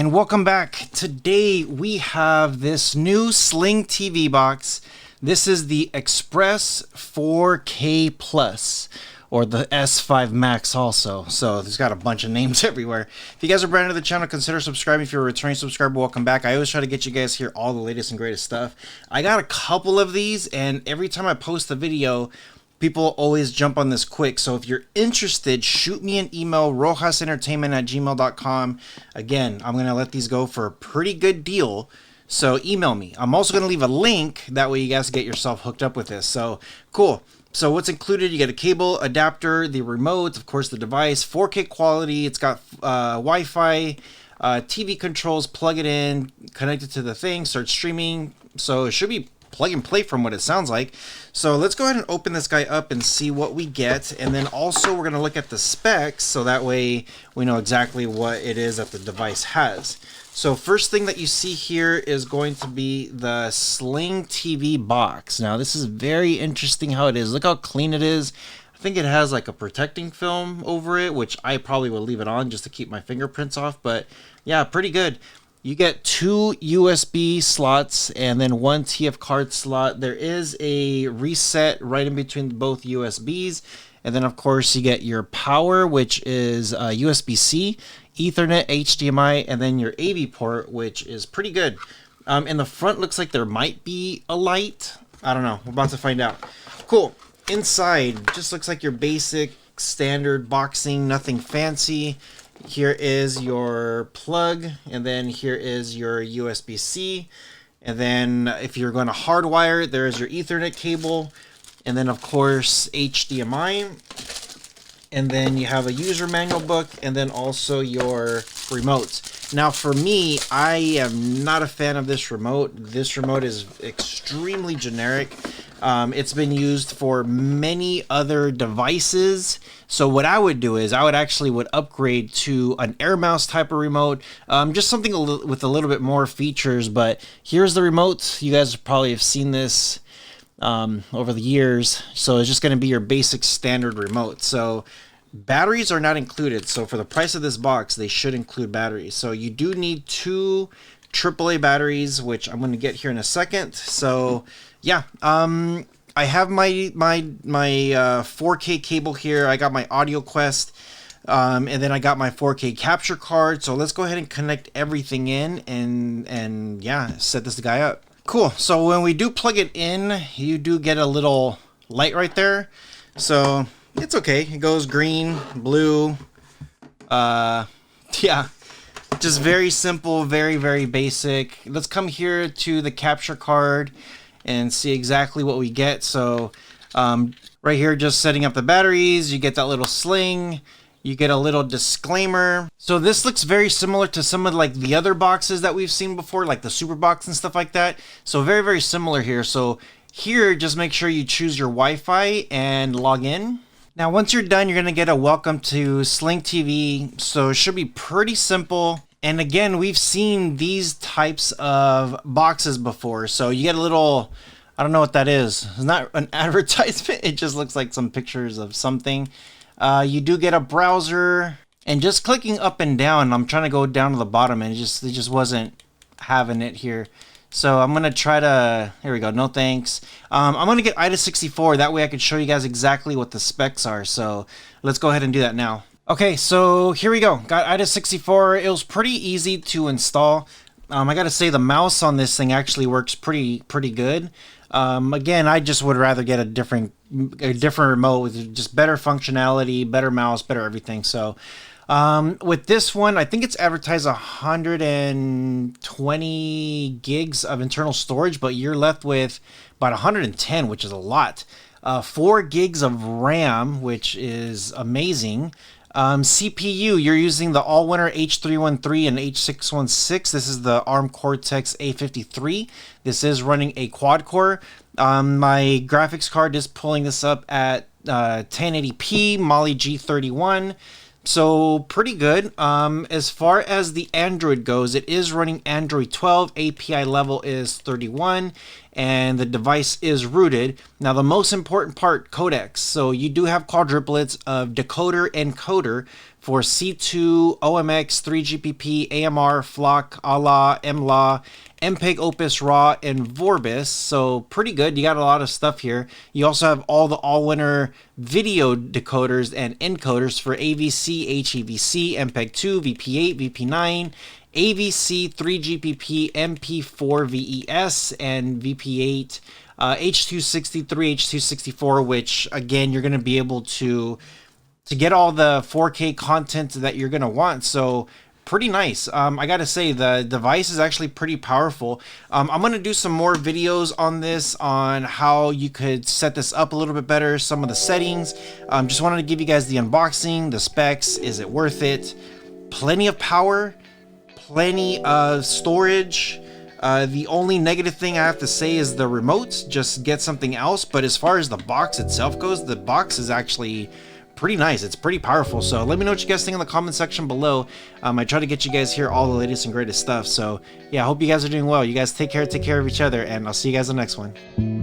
and welcome back. Today we have this new SlingTV box. This is the Express 4K Plus, or the S5 Max also. So there's got a bunch of names everywhere. If you guys are brand new to the channel, consider subscribing. If you're a returning subscriber, welcome back. I always try to get you guys here all the latest and greatest stuff. I got a couple of these, and every time I post a video, people always jump on this quick. So if you're interested, shoot me an email, rohasentertainment@gmail.com. Again, I'm going to let these go for a pretty good deal. So email me. I'm also going to leave a link. That way you guys get yourself hooked up with this. So cool. So what's included? You get a cable, adapter, the remote, of course the device, 4K quality. It's got Wi-Fi, TV controls, plug it in, connect it to the thing, start streaming. So it should be plug and play from what it sounds like. So let's go ahead and open this guy up and see what we get. And then also we're going to look at the specs, so that way we know exactly what it is that the device has. So first thing that you see here is going to be the SlingTV box. Now this is very interesting how it is. Look how clean it is. I think it has like a protecting film over it, which I probably will leave it on just to keep my fingerprints off. But yeah, pretty good. You get 2 USB slots and then 1 TF card slot. There is a reset right in between both USBs. And then, of course, you get your power, which is USB-C, Ethernet, HDMI, and then your AV port, which is pretty good. In the front, looks like there might be a light. I don't know. We're about to find out. Cool. Inside, just looks like your basic standard boxing, nothing fancy. Here is your plug, and then here is your USB-C. And then if you're going to hardwire, there is your Ethernet cable. And then, of course, HDMI. And then you have a user manual book, and then also your remote. Now, for me, I am not a fan of this remote. This remote is extremely generic. It's been used for many other devices. So what I would do is I would upgrade to an air mouse type of remote, just something with a little bit more features. But here's the remote. You guys probably have seen this over the years. So it's just going to be your basic standard remote. So batteries are not included. So for the price of this box, they should include batteries. So you do need 2 AAA batteries, which I'm going to get here in a second. So yeah, I have my 4K cable here. I got my Audio Quest, and then I got my 4K capture card. So let's go ahead and connect everything in and yeah, set this guy up. Cool. So when we do plug it in, you do get a little light right there. So it's okay. It goes green, blue. Yeah, just very simple, very, very basic. Let's come here to the capture card and see exactly what we get. So right here, just setting up the batteries, you get that little sling, you get a little disclaimer. So this looks very similar to some of like the other boxes that we've seen before, like the Super Box and stuff like that. So very, very similar here. So here, just make sure you choose your Wi-Fi and log in. Now, once you're done, you're gonna get a welcome to SlingTV. So it should be pretty simple. And again, we've seen these types of boxes before. So you get a little, I don't know what that is. It's not an advertisement. It just looks like some pictures of something. You do get a browser, and just clicking up and down, I'm trying to go down to the bottom, and it just wasn't having it here. So I'm going to try to, here we go, no thanks. I'm going to get IDA64, that way I can show you guys exactly what the specs are. So let's go ahead and do that now. Okay, so here we go. Got IDA64. It was pretty easy to install. I got to say the mouse on this thing actually works pretty good. Again, I just would rather get a different remote with just better functionality, better mouse, better everything. So with this one, I think it's advertised 120 gigs of internal storage, but you're left with about 110, which is a lot. 4 gigs of RAM, which is amazing. CPU, you're using the Allwinner H313 and H616. This is the ARM Cortex A53. This is running a quad core. My graphics card is pulling this up at 1080p, Mali G31. So pretty good. As far as the Android goes, it is running Android 12. API level is 31, and the device is rooted. Now the most important part, codecs. So you do have quadruplets of decoder and encoder for C2, OMX, 3GPP, AMR, Flock, ALA, MLA, MPEG, Opus, RAW, and Vorbis. So pretty good. You got a lot of stuff here. You also have all the Allwinner video decoders and encoders for AVC, HEVC, MPEG-2, VP8, VP9, AVC, 3GPP, MP4 VES, and VP8, H263, H264, which again, you're going to be able to get all the 4K content that you're going to want. So pretty nice. I gotta say, the device is actually pretty powerful. I'm gonna do some more videos on this, on how you could set this up a little bit better, some of the settings. Just wanted to give you guys the unboxing, the specs. Is it worth it? Plenty of power, plenty of storage. The only negative thing I have to say is the remote. Just get something else. But as far as the box itself goes, the box is actually pretty nice. It's pretty powerful. So let me know what you guys think in the comment section below. I try to get you guys here all the latest and greatest stuff. So yeah, I hope you guys are doing well. You guys take care of each other, and I'll see you guys in the next one.